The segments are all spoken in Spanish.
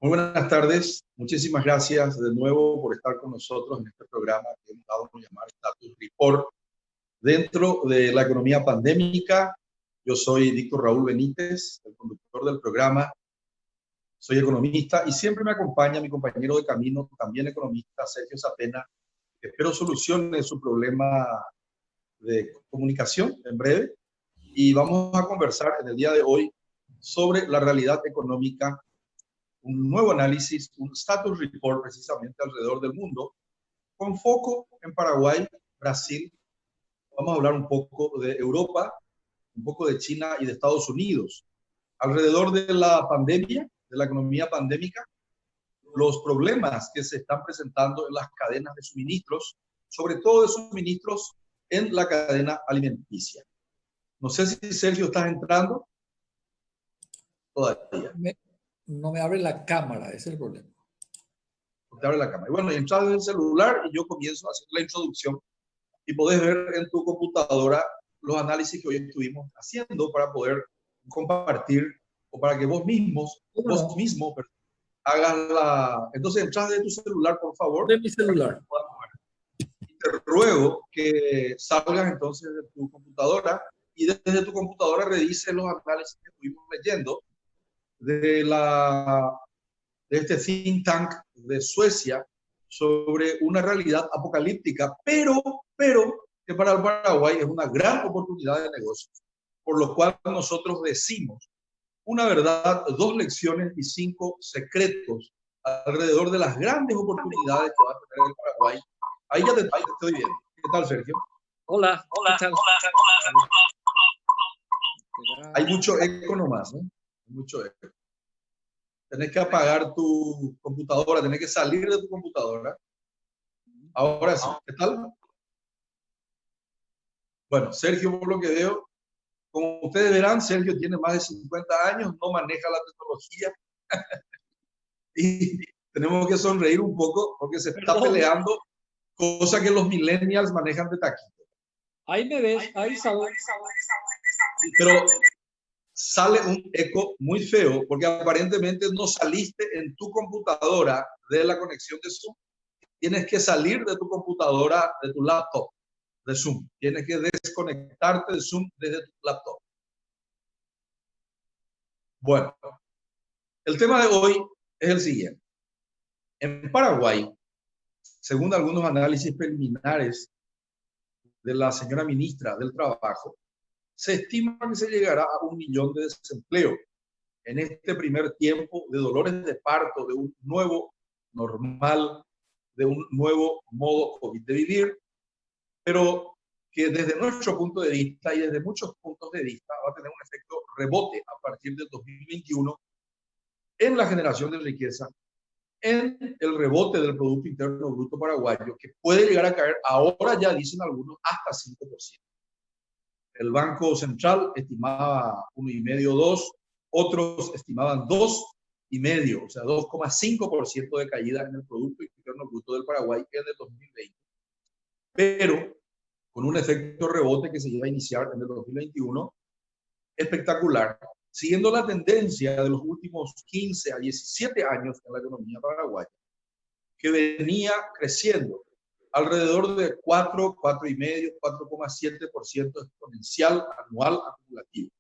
Muy buenas tardes. Muchísimas gracias de nuevo por estar con nosotros en este programa que hemos dado a llamar Status Report dentro de la economía pandémica. Yo soy Víctor Raúl Benítez, el conductor del programa. Soy economista y siempre me acompaña mi compañero de camino, también economista, Sergio Zapena, que espero solucione su problema de comunicación en breve. Y vamos a conversar en el día de hoy sobre la realidad económica, un nuevo análisis, un status report precisamente alrededor del mundo, con foco en Paraguay, Brasil. Vamos a hablar un poco de Europa, un poco de China y de Estados Unidos. Alrededor de la pandemia, de la economía pandémica, los problemas que se están presentando en las cadenas de suministros, sobre todo de suministros en la cadena alimenticia. No sé si Sergio estás entrando. Todavía. No me abre la cámara, ese es el problema. No te abre la cámara. Y bueno, entras en el celular y yo comienzo a hacer la introducción y podés ver en tu computadora los análisis que hoy estuvimos haciendo para poder compartir o para que vos mismo hagas la... Entonces entras de tu celular, por favor. De mi celular. Te ruego que salgas entonces de tu computadora y desde tu computadora revises los análisis que estuvimos leyendo de este think tank de Suecia sobre una realidad apocalíptica, pero que para el Paraguay es una gran oportunidad de negocio, por lo cual nosotros decimos una verdad, 2 lecciones y 5 secretos alrededor de las grandes oportunidades que va a tener el Paraguay. Ahí ya te estoy viendo. ¿Qué tal, Sergio? Hola. ¿Qué tal? Hay mucho eco nomás, ¿no? Mucho eco. Tenés que apagar tu computadora, tenés que salir de tu computadora. Ahora sí, ¿qué tal? Bueno, Sergio, por lo que veo, como ustedes verán, Sergio tiene más de 50 años, no maneja la tecnología. Y tenemos que sonreír un poco porque se está peleando, cosa que los millennials manejan de taquito. Ahí me ves, ahí salgo. Pero sale un eco muy feo porque aparentemente no saliste en tu computadora de la conexión de Zoom. Tienes que salir de tu computadora, de tu laptop de Zoom. Tienes que desconectarte de Zoom desde tu laptop. Bueno, el tema de hoy es el siguiente. En Paraguay, según algunos análisis preliminares de la señora ministra del Trabajo, se estima que se llegará a 1 millón de desempleo en este primer tiempo de dolores de parto, de un nuevo normal, de un nuevo modo COVID de vivir, pero que desde nuestro punto de vista y desde muchos puntos de vista va a tener un efecto rebote a partir del 2021 en la generación de riqueza, en el rebote del Producto Interno Bruto paraguayo, que puede llegar a caer, ahora ya dicen algunos, hasta 5%. El Banco Central estimaba 1,5, 2, otros estimaban 2,5, o sea, 2,5% de caída en el Producto Interno Bruto del Paraguay en el 2020. Pero con un efecto rebote que se iba a iniciar en el 2021, espectacular, siguiendo la tendencia de los últimos 15 a 17 años en la economía paraguaya, que venía creciendo alrededor de 4, 4,5, 4,7% exponencial anual acumulativo.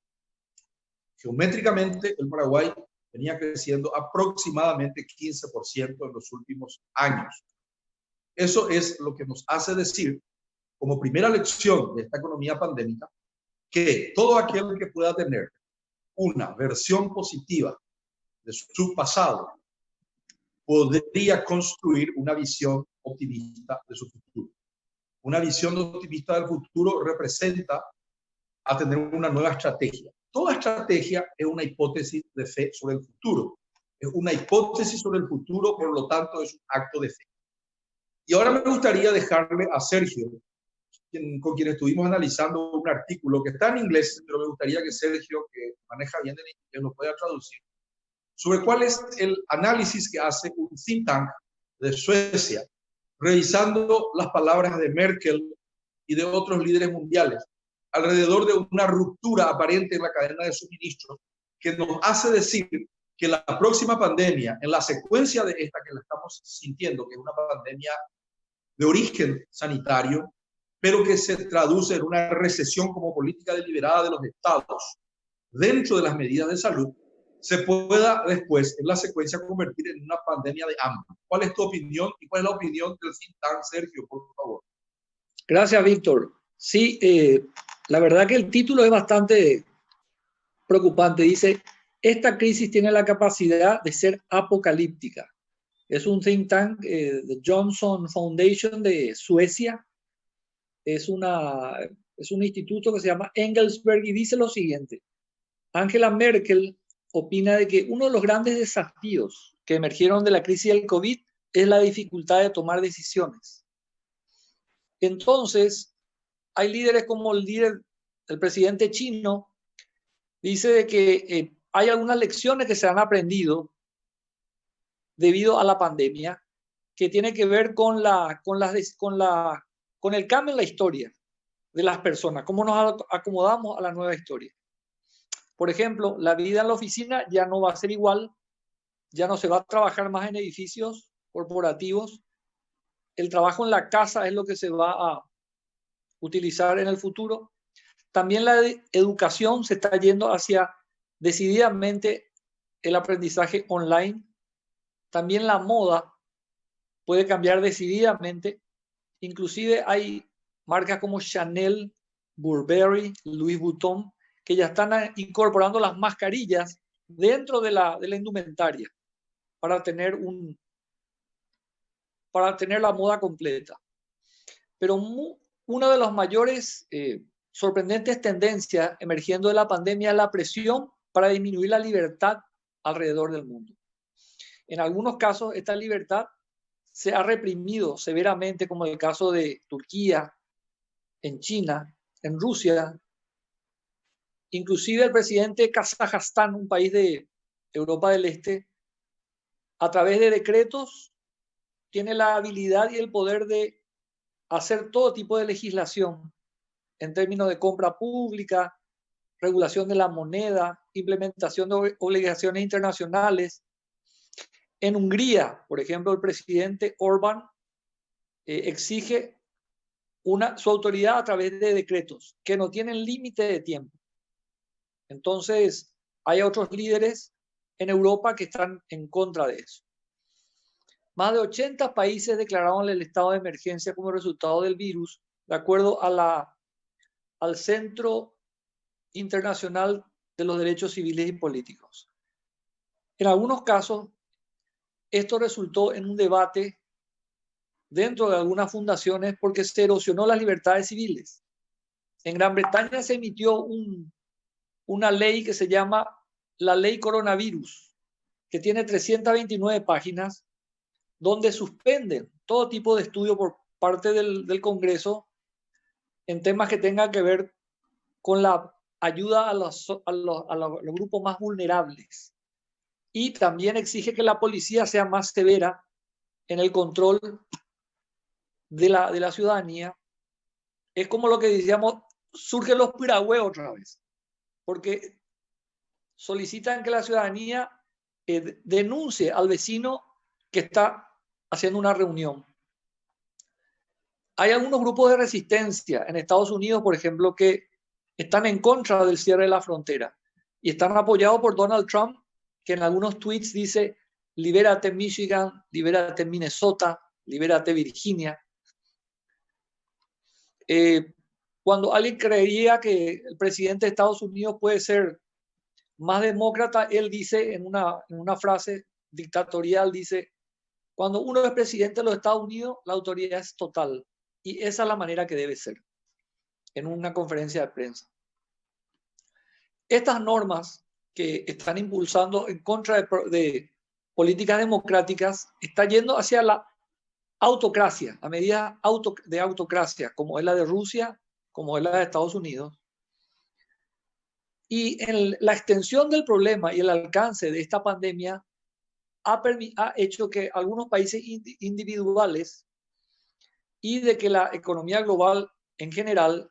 Geométricamente, el Paraguay venía creciendo aproximadamente 15% en los últimos años. Eso es lo que nos hace decir, como primera lección de esta economía pandémica, que todo aquel que pueda tener una versión positiva de su pasado podría construir una visión optimista de su futuro. Una visión optimista del futuro representa a tener una nueva estrategia. Toda estrategia es una hipótesis de fe sobre el futuro. Es una hipótesis sobre el futuro, por lo tanto es un acto de fe. Y ahora me gustaría dejarle a Sergio, con quien estuvimos analizando un artículo que está en inglés, pero me gustaría que Sergio, que maneja bien el inglés, lo pueda traducir, sobre cuál es el análisis que hace un think tank de Suecia, revisando las palabras de Merkel y de otros líderes mundiales, alrededor de una ruptura aparente en la cadena de suministro, que nos hace decir que la próxima pandemia, en la secuencia de esta que la estamos sintiendo, que es una pandemia de origen sanitario, pero que se traduce en una recesión como política deliberada de los estados dentro de las medidas de salud, se pueda después, en la secuencia, convertir en una pandemia de hambre. ¿Cuál es tu opinión y cuál es la opinión del think tank, Sergio, por favor? Gracias, Víctor. Sí, la verdad que el título es bastante preocupante. Dice, esta crisis tiene la capacidad de ser apocalíptica. Es un think tank de Johnson Foundation de Suecia. Es un instituto que se llama Engelsberg y dice lo siguiente. Angela Merkel opina de que uno de los grandes desafíos que emergieron de la crisis del COVID es la dificultad de tomar decisiones. Entonces, hay líderes como el presidente chino, dice de que hay algunas lecciones que se han aprendido debido a la pandemia que tiene que ver con el cambio en la historia de las personas, cómo nos acomodamos a la nueva historia. Por ejemplo, la vida en la oficina ya no va a ser igual, ya no se va a trabajar más en edificios corporativos, el trabajo en la casa es lo que se va a utilizar en el futuro. También la educación se está yendo hacia decididamente el aprendizaje online. También la moda puede cambiar decididamente. Inclusive hay marcas como Chanel, Burberry, Louis Vuitton, que ya están incorporando las mascarillas dentro de la indumentaria para tener la moda completa. Pero una de las mayores sorprendentes tendencias emergiendo de la pandemia es la presión para disminuir la libertad alrededor del mundo. En algunos casos, esta libertad se ha reprimido severamente, como el caso de Turquía, en China, en Rusia. Inclusive el presidente de Kazajstán, un país de Europa del Este, a través de decretos, tiene la habilidad y el poder de hacer todo tipo de legislación en términos de compra pública, regulación de la moneda, implementación de obligaciones internacionales. En Hungría, por ejemplo, el presidente Orbán exige su autoridad a través de decretos que no tienen límite de tiempo. Entonces, hay otros líderes en Europa que están en contra de eso. Más de 80 países declararon el estado de emergencia como resultado del virus, de acuerdo al Centro Internacional de los Derechos Civiles y Políticos. En algunos casos, esto resultó en un debate dentro de algunas fundaciones porque se erosionó las libertades civiles. En Gran Bretaña se emitió una ley que se llama la Ley Coronavirus, que tiene 329 páginas, donde suspenden todo tipo de estudio por parte del Congreso en temas que tengan que ver con la ayuda a los grupos más vulnerables. Y también exige que la policía sea más severa en el control de la ciudadanía. Es como lo que decíamos, surgen los piragüeos otra vez, porque solicitan que la ciudadanía denuncie al vecino que está haciendo una reunión. Hay algunos grupos de resistencia en Estados Unidos, por ejemplo, que están en contra del cierre de la frontera y están apoyados por Donald Trump, que en algunos tweets dice, libérate Michigan, libérate Minnesota, libérate Virginia. Cuando alguien creería que el presidente de Estados Unidos puede ser más demócrata, él dice en una frase dictatorial, dice, cuando uno es presidente de los Estados Unidos, la autoridad es total. Y esa es la manera que debe ser, en una conferencia de prensa. Estas normas que están impulsando en contra de políticas democráticas están yendo hacia la autocracia, a medida de autocracia, como es la de Rusia, como es la de Estados Unidos. Y en la extensión del problema y el alcance de esta pandemia ha hecho que algunos países individuales y de que la economía global en general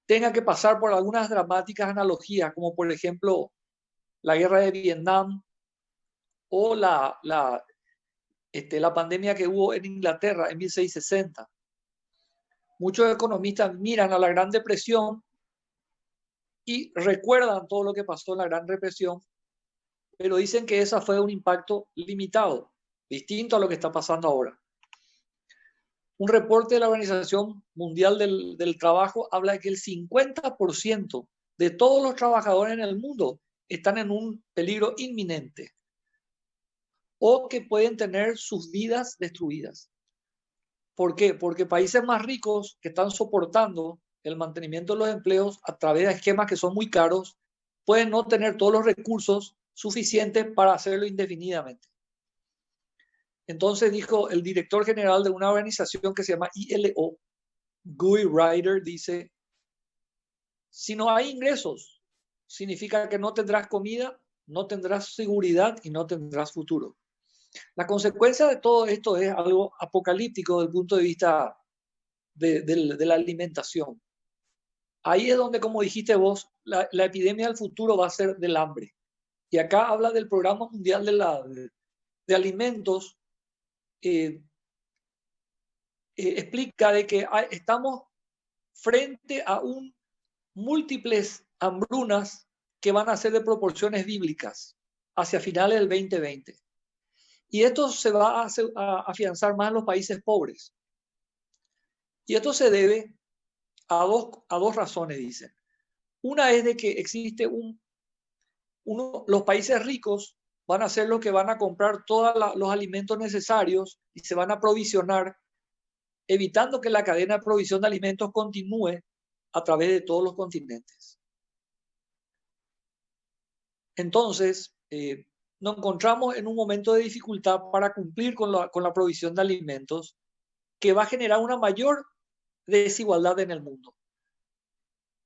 tenga que pasar por algunas dramáticas analogías, como por ejemplo la guerra de Vietnam, o la pandemia que hubo en Inglaterra en 1660. Muchos economistas miran a la Gran Depresión y recuerdan todo lo que pasó en la Gran Depresión, pero dicen que esa fue un impacto limitado, distinto a lo que está pasando ahora. Un reporte de la Organización Mundial del Trabajo habla de que el 50% de todos los trabajadores en el mundo están en un peligro inminente o que pueden tener sus vidas destruidas. ¿Por qué? Porque países más ricos que están soportando el mantenimiento de los empleos a través de esquemas que son muy caros, pueden no tener todos los recursos suficientes para hacerlo indefinidamente. Entonces dijo el director general de una organización que se llama ILO, Guy Ryder, dice, si no hay ingresos, significa que no tendrás comida, no tendrás seguridad y no tendrás futuro. La consecuencia de todo esto es algo apocalíptico desde el punto de vista de la alimentación. Ahí es donde, como dijiste vos, la epidemia del futuro va a ser del hambre. Y acá habla del Programa Mundial de Alimentos, explica de que estamos frente a múltiples hambrunas que van a ser de proporciones bíblicas hacia finales del 2020. Y esto se va a afianzar más en los países pobres. Y esto se debe a dos razones, dicen. Una es de que existe los países ricos van a ser los que van a comprar todos los alimentos necesarios y se van a provisionar, evitando que la cadena de provisión de alimentos continúe a través de todos los continentes. Entonces, nos encontramos en un momento de dificultad para cumplir con la provisión de alimentos que va a generar una mayor desigualdad en el mundo.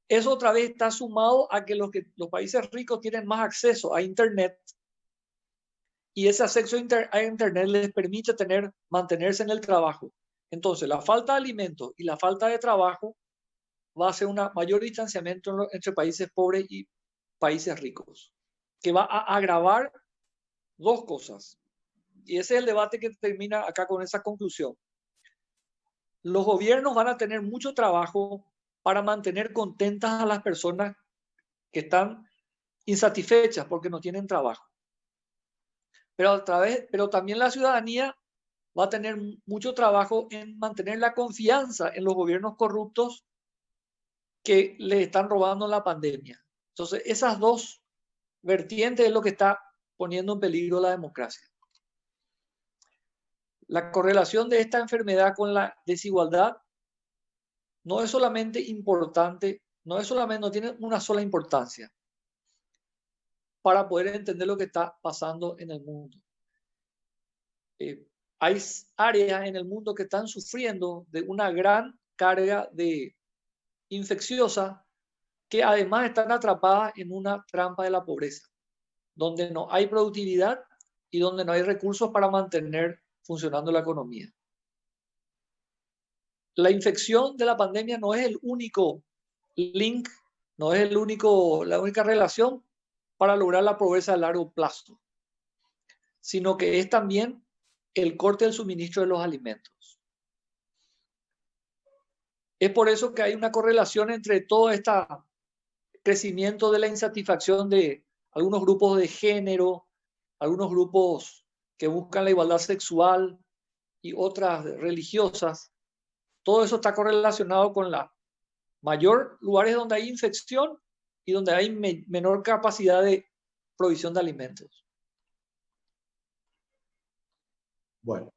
Eso otra vez está sumado a que los países ricos tienen más acceso a Internet y ese acceso a Internet les permite mantenerse en el trabajo. Entonces, la falta de alimentos y la falta de trabajo va a ser un mayor distanciamiento entre países pobres y países ricos, que va a agravar dos cosas. Y ese es el debate que termina acá con esa conclusión. Los gobiernos van a tener mucho trabajo para mantener contentas a las personas que están insatisfechas porque no tienen trabajo. Pero también la ciudadanía va a tener mucho trabajo en mantener la confianza en los gobiernos corruptos que le están robando la pandemia. Entonces, esas dos vertientes es lo que está poniendo en peligro la democracia. La correlación de esta enfermedad con la desigualdad no es solamente importante, no tiene una sola importancia para poder entender lo que está pasando en el mundo. Hay áreas en el mundo que están sufriendo de una gran carga infecciosa que además están atrapadas en una trampa de la pobreza, donde no hay productividad y donde no hay recursos para mantener funcionando la economía. La infección de la pandemia no es el único link, no es la única relación para lograr la pobreza a largo plazo, sino que es también el corte del suministro de los alimentos. Es por eso que hay una correlación entre todo este crecimiento de la insatisfacción de algunos grupos de género, algunos grupos que buscan la igualdad sexual y otras religiosas. Todo eso está correlacionado con la mayor lugares donde hay infección y donde hay menor capacidad de provisión de alimentos. Bueno,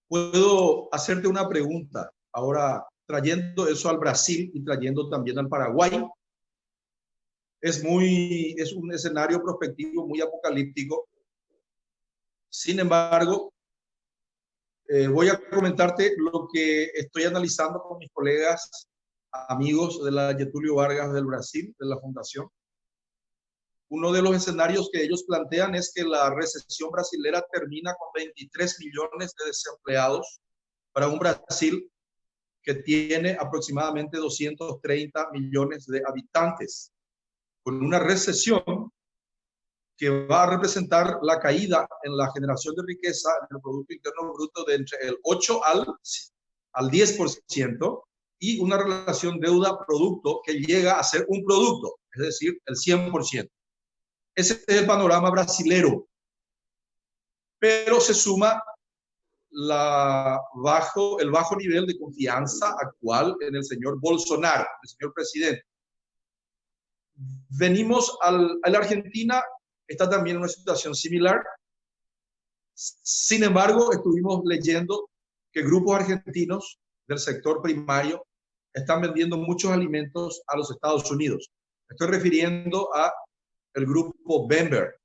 puedo hacerte una pregunta ahora, trayendo eso al Brasil y trayendo también al Paraguay. Es un escenario prospectivo muy apocalíptico. Sin embargo, voy a comentarte lo que estoy analizando con mis colegas, amigos de la Getúlio Vargas del Brasil, de la Fundación. Uno de los escenarios que ellos plantean es que la recesión brasilera termina con 23 millones de desempleados para un Brasil que tiene aproximadamente 230 millones de habitantes. Con una recesión que va a representar la caída en la generación de riqueza en el Producto Interno Bruto de entre el 8 al 10% y una relación deuda-producto que llega a ser un producto, es decir, el 100%. Ese es el panorama brasilero. Pero se suma el bajo nivel de confianza actual en el señor Bolsonaro, el señor presidente. Venimos a la Argentina, está también en una situación similar. Sin embargo, estuvimos leyendo que grupos argentinos del sector primario están vendiendo muchos alimentos a los Estados Unidos. Estoy refiriendo a el grupo Bember,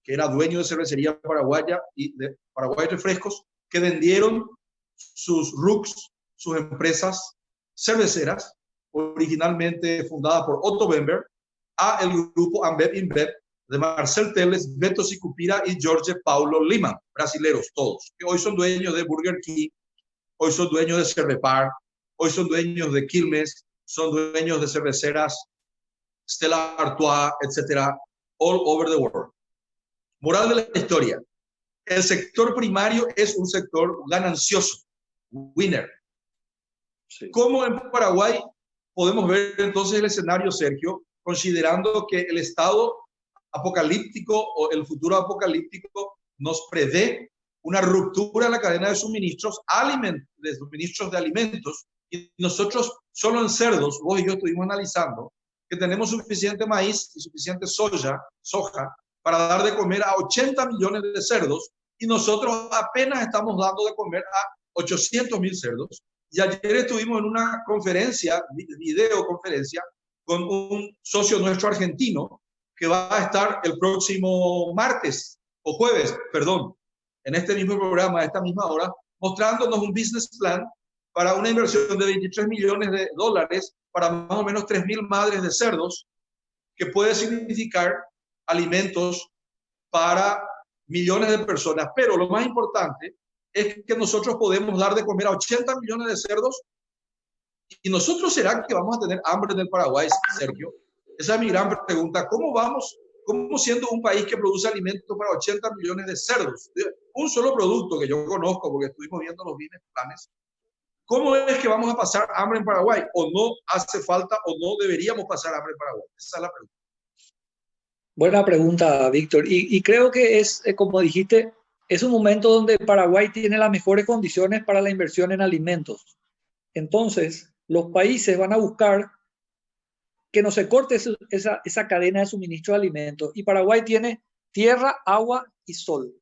que era dueño de cervecería paraguaya y de Paraguay Refrescos, que vendieron sus RUCs, sus empresas cerveceras, originalmente fundada por Otto Bember, a el grupo Ambev InBev de Marcel Teles, Beto Sicupira y Jorge Paulo Lima, brasileros todos, que hoy son dueños de Burger King, hoy son dueños de Cervepar, hoy son dueños de Quilmes, son dueños de cerveceras Stella Artois, etcétera, all over the world. Moral de la historia: el sector primario es un sector ganancioso, winner. Sí. ¿Cómo en Paraguay podemos ver entonces el escenario, Sergio, considerando que el estado apocalíptico o el futuro apocalíptico nos prevé una ruptura en la cadena de suministros, de suministros de alimentos, y nosotros solo en cerdos, vos y yo estuvimos analizando que tenemos suficiente maíz y suficiente soja para dar de comer a 80 millones de cerdos, y nosotros apenas estamos dando de comer a 800.000 cerdos. Y ayer estuvimos en una conferencia, videoconferencia, con un socio nuestro argentino que va a estar el próximo jueves, en este mismo programa, a esta misma hora, mostrándonos un business plan para una inversión de $23 millones para más o menos 3.000 madres de cerdos, que puede significar alimentos para millones de personas. Pero lo más importante es que nosotros podemos dar de comer a 80 millones de cerdos, y nosotros, ¿será que vamos a tener hambre en el Paraguay, Sergio? Esa es mi gran pregunta. ¿Cómo siendo un país que produce alimentos para 80 millones de cerdos, un solo producto que yo conozco porque estuvimos viendo los business planes, cómo es que vamos a pasar hambre en Paraguay? ¿O no hace falta o no deberíamos pasar hambre en Paraguay? Esa es la pregunta. Buena pregunta, Víctor. Y creo que es, como dijiste, es un momento donde Paraguay tiene las mejores condiciones para la inversión en alimentos. Entonces, los países van a buscar que no se corte esa cadena de suministro de alimentos. Y Paraguay tiene tierra, agua y sol.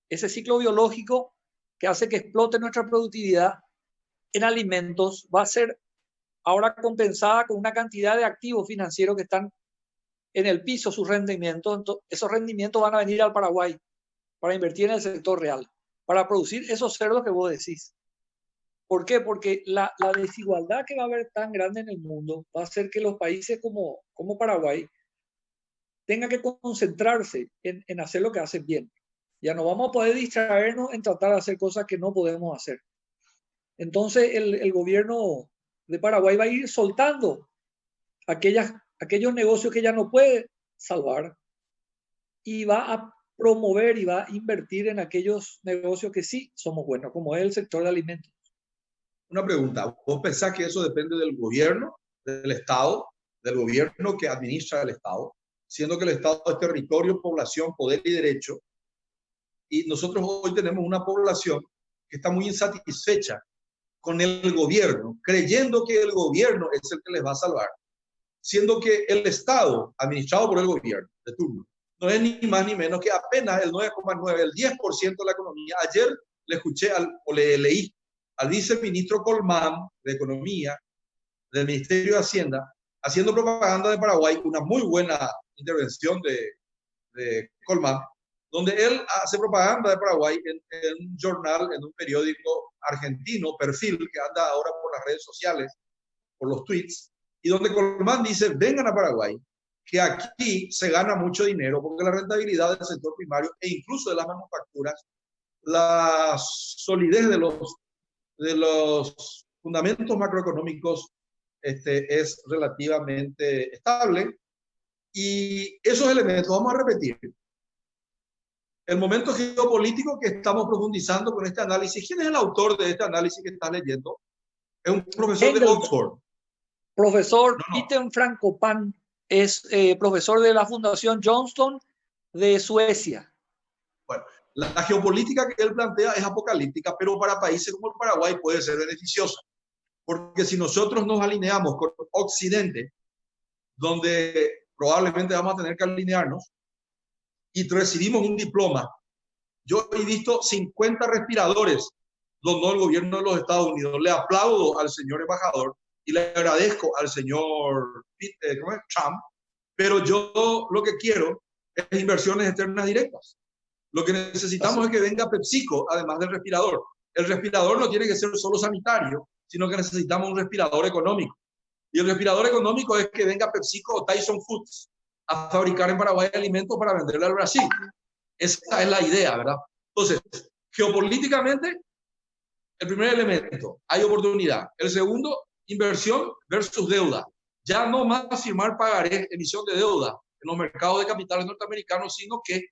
Ese ciclo biológico que hace que explote nuestra productividad en alimentos va a ser ahora compensada con una cantidad de activos financieros que están en el piso, sus rendimientos. Entonces, esos rendimientos van a venir al Paraguay para invertir en el sector real, para producir esos cerdos que vos decís. ¿Por qué? Porque la desigualdad que va a haber tan grande en el mundo va a hacer que los países como Paraguay tengan que concentrarse en hacer lo que hacen bien. Ya no vamos a poder distraernos en tratar de hacer cosas que no podemos hacer. Entonces el gobierno de Paraguay va a ir soltando aquellos negocios que ya no puede salvar, y va a promover y va a invertir en aquellos negocios que sí somos buenos, como es el sector de alimentos. Una pregunta: ¿vos pensás que eso depende del gobierno, del Estado, del gobierno que administra el Estado, siendo que el Estado es territorio, población, poder y derecho? Y nosotros hoy tenemos una población que está muy insatisfecha con el gobierno, creyendo que el gobierno es el que les va a salvar, siendo que el Estado, administrado por el gobierno de turno, no es ni más ni menos que apenas el 9,9, el 10% de la economía. Ayer le escuché le leí al viceministro Colmán de Economía del Ministerio de Hacienda haciendo propaganda de Paraguay, una muy buena intervención de Colmán, donde él hace propaganda de Paraguay en un jornal, en un periódico argentino, Perfil, que anda ahora por las redes sociales, por los tweets, y donde Colmán dice: vengan a Paraguay, que aquí se gana mucho dinero, porque la rentabilidad del sector primario e incluso de las manufacturas, la solidez de los fundamentos macroeconómicos es relativamente estable. Y esos elementos, vamos a repetir, El momento geopolítico que estamos profundizando con este análisis. ¿Quién es el autor de este análisis que estás leyendo? Es un profesor de Oxford. Profesor Peter Frankopan es profesor de la Fundación Johnston de Suecia. Bueno, la geopolítica que él plantea es apocalíptica, pero para países como el Paraguay puede ser beneficiosa. Porque si nosotros nos alineamos con Occidente, donde probablemente vamos a tener que alinearnos, y recibimos un diploma, yo he visto 50 respiradores donó el gobierno de los Estados Unidos. Le aplaudo al señor embajador y le agradezco al señor Trump, pero yo lo que quiero es inversiones externas directas. Lo que necesitamos es que venga PepsiCo, además del respirador. El respirador no tiene que ser solo sanitario, sino que necesitamos un respirador económico. Y el respirador económico es que venga PepsiCo o Tyson Foods a fabricar en Paraguay alimentos para venderle al Brasil. Esa es la idea, ¿verdad? Entonces, geopolíticamente, el primer elemento, hay oportunidad. El segundo, inversión versus deuda. Ya no más firmar pagarés, emisión de deuda en los mercados de capitales norteamericanos, sino que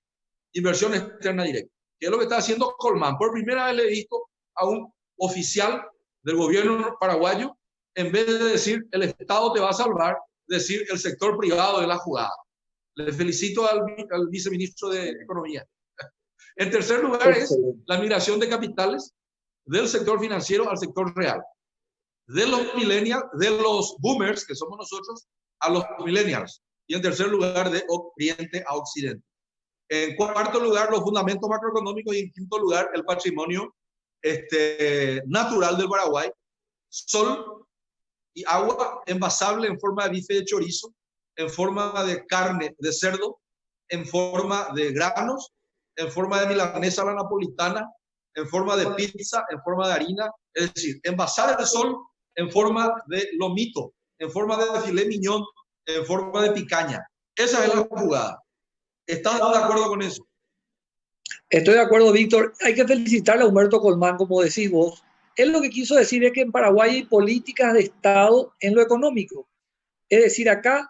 inversión externa directa. Que es lo que está haciendo Colmán. Por primera vez le he visto a un oficial del gobierno paraguayo, en vez de decir el Estado te va a salvar, decir el sector privado de la jugada. Le felicito al viceministro de Economía. En tercer lugar es la migración de capitales del sector financiero al sector real. De los millennials, de los boomers, que somos nosotros, a los millennials. Y en tercer lugar, de Oriente a Occidente. En cuarto lugar, los fundamentos macroeconómicos. Y en quinto lugar, el patrimonio natural del Paraguay. Sol y agua envasable en forma de bife de chorizo, en forma de carne de cerdo, en forma de granos, en forma de milanesa a la napolitana, en forma de pizza, en forma de harina. Es decir, envasar el sol en forma de lomito, en forma de filet mignon, en forma de picaña. Esa es la jugada. ¿Estás de acuerdo con eso? Estoy de acuerdo, Víctor. Hay que felicitarle a Humberto Colmán, como decís vos. Él lo que quiso decir es que en Paraguay hay políticas de Estado en lo económico. Es decir, acá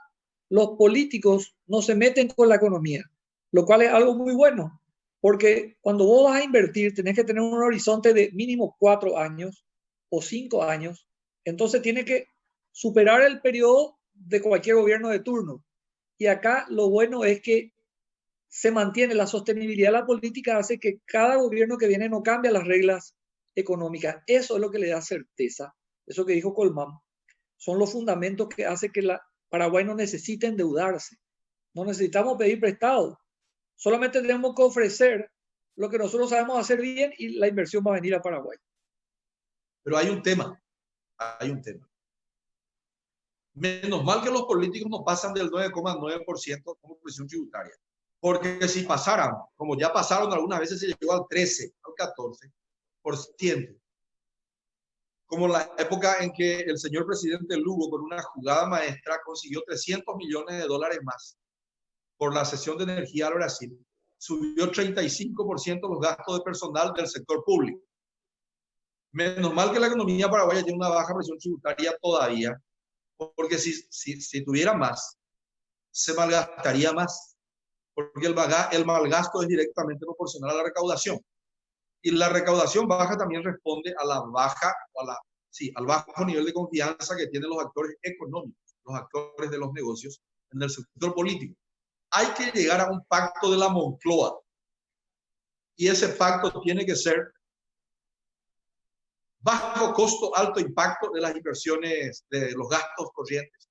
los políticos no se meten con la economía, lo cual es algo muy bueno, porque cuando vos vas a invertir tenés que tener un horizonte de mínimo 4 años o 5 años, entonces tiene que superar el periodo de cualquier gobierno de turno. Y acá lo bueno es que se mantiene la sostenibilidad de la política, hace que cada gobierno que viene no cambie las reglas económicas. Eso es lo que le da certeza. Eso que dijo Colmán. Son los fundamentos que hacen que Paraguay no necesite endeudarse. No necesitamos pedir prestado. Solamente tenemos que ofrecer lo que nosotros sabemos hacer bien y la inversión va a venir a Paraguay. Pero hay un tema. Hay un tema. Menos mal que los políticos no pasan del 9,9% como presión tributaria. Porque si pasaran, como ya pasaron algunas veces, se llegó al 13, al 14%. Como la época en que el señor presidente Lugo, con una jugada maestra, consiguió $300 millones más por la cesión de energía al Brasil, subió 35% los gastos de personal del sector público. Menos mal que la economía paraguaya tiene una baja presión tributaria todavía, porque si tuviera más, se malgastaría más, porque el malgasto es directamente proporcional a la recaudación. Y la recaudación baja también responde a la baja, al bajo nivel de confianza que tienen los actores económicos, los actores de los negocios en el sector político. Hay que llegar a un pacto de la Moncloa. Y ese pacto tiene que ser bajo costo, alto impacto de las inversiones, de los gastos corrientes.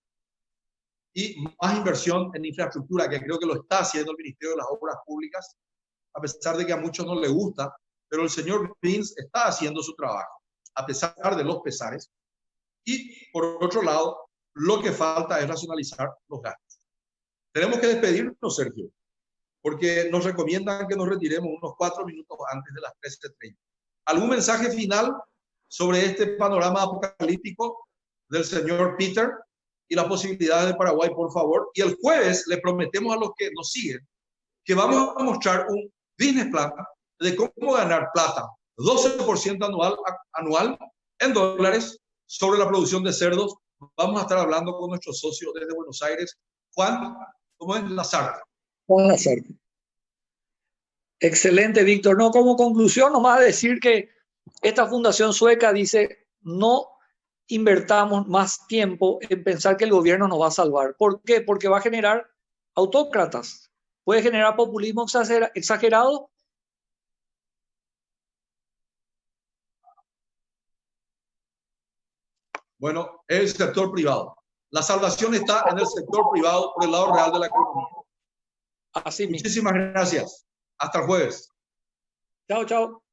Y más inversión en infraestructura, que creo que lo está haciendo el Ministerio de las Obras Públicas, a pesar de que a muchos no les gusta, pero el señor Vince está haciendo su trabajo, a pesar de los pesares. Y por otro lado, lo que falta es racionalizar los gastos. Tenemos que despedirnos, Sergio, porque nos recomiendan que nos retiremos unos 4 minutos antes de las 13:30. ¿Algún mensaje final sobre este panorama apocalíptico del señor Peter y las posibilidades de Paraguay, por favor? Y el jueves le prometemos a los que nos siguen que vamos a mostrar un business plan de cómo ganar plata, 12% anual en dólares sobre la producción de cerdos. Vamos a estar hablando con nuestro socio desde Buenos Aires, Juan, ¿cómo es? Lazarte. Juan Lazarte. Excelente, Víctor. No, como conclusión, nomás decir que esta fundación sueca dice, no invertamos más tiempo en pensar que el gobierno nos va a salvar. ¿Por qué? Porque va a generar autócratas, puede generar populismo exagerado. Bueno, es el sector privado. La salvación está en el sector privado por el lado real de la economía. Así mismo. Muchísimas gracias. Hasta el jueves. Chao, chao.